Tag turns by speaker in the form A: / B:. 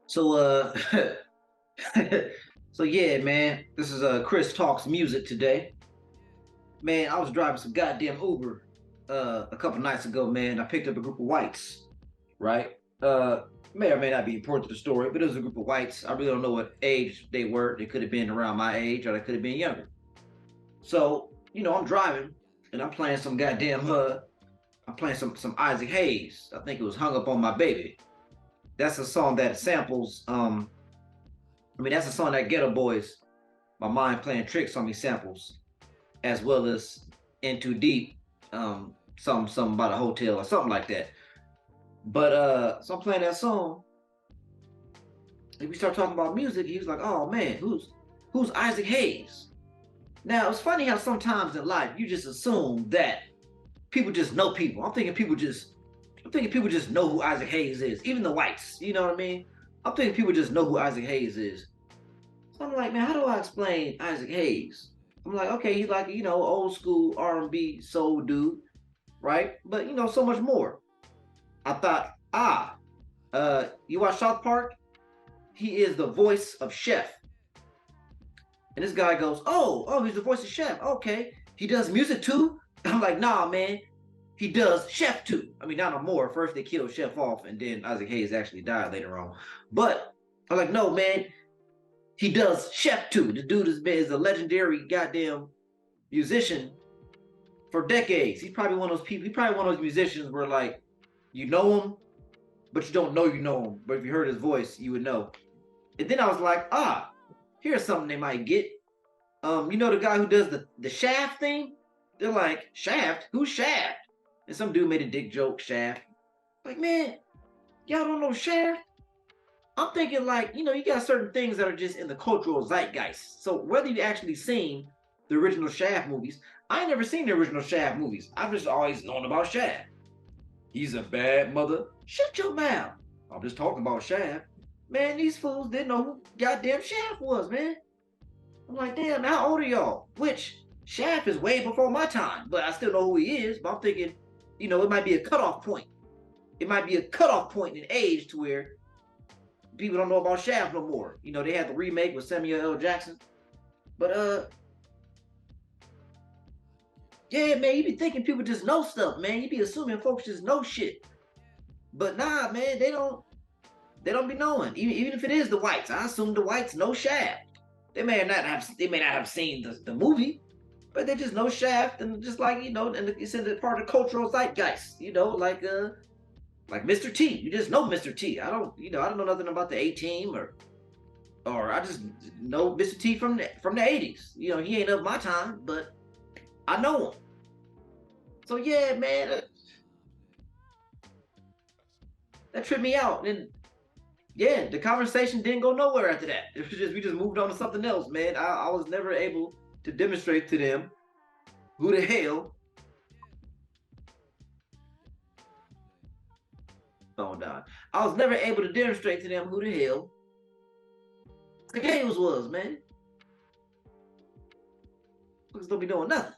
A: So so yeah, man. This is Chris Talks Music today. Man, I was driving some goddamn Uber a couple nights ago, man. I picked up a group of whites, right? May or may not be important to the story, but it was a group of whites. I really don't know what age they were. They could have been around my age or they could have been younger. So, I'm driving and I'm playing some Isaac Hayes. I think it was Hung Up on My Baby. That's a song that samples that's a song that Ghetto Boys, My Mind Playing Tricks on Me samples, as well as In Too Deep, something about a hotel or something like that. But so I'm playing that song, and we start talking about music. He was like, "Oh man, who's Isaac Hayes?" Now it's funny how sometimes in life you just assume that people just know people. I'm thinking people just know who Isaac Hayes is, even the whites. You know what I mean? I'm thinking people just know who Isaac Hayes is. So I'm like, man, how do I explain Isaac Hayes? I'm like, okay, he's like, old school R&B soul dude, right? But so much more. I thought, you watch South Park? He is the voice of Chef. And this guy goes, oh, he's the voice of Chef. Okay. He does music too? I'm like, nah, man. He does Chef too. I mean, not no more. First they killed Chef off, and then Isaac Hayes actually died later on. But I'm like, no, man. He does Chef too. The dude is a legendary goddamn musician for decades. He's probably one of those people. He's probably one of those musicians where like you know him, but you don't know you know him. But if you heard his voice, you would know. And then I was like, here's something they might get. The guy who does the Shaft thing? They're like, Shaft? Who's Shaft? And some dude made a dick joke, Shaft. Like, man, y'all don't know Shaft? I'm thinking like, you got certain things that are just in the cultural zeitgeist. So whether you actually seen the original Shaft movies, I ain't never seen the original Shaft movies. I've just always known about Shaft. He's a bad mother. Shut your mouth. I'm just talking about Shaft. Man, these fools didn't know who goddamn Shaft was, man. I'm like, damn, how old are y'all? Which Shaft is way before my time, but I still know who he is. But I'm thinking, it might be a cutoff point. It might be a cutoff point in age to where people don't know about Shaft no more. They had the remake with Samuel L. Jackson. But yeah, man, you be thinking people just know stuff, man. You be assuming folks just know shit. But nah, man, they don't be knowing. Even if it is the whites, I assume the whites know Shaft. They may not have seen the movie, but they just know Shaft and just like and it's in the part of the cultural zeitgeist. Like Mr. T. You just know Mr. T. I don't know nothing about the A Team or I just know Mr. T from the 80s. He ain't of my time, but I know him. So yeah, man, that tripped me out. And yeah, the conversation didn't go nowhere after that. It was just we just moved on to something else, man. I was never able to demonstrate to them who the hell. Oh no, I was never able to demonstrate to them who the hell the Games was, man. Because don't be doing nothing.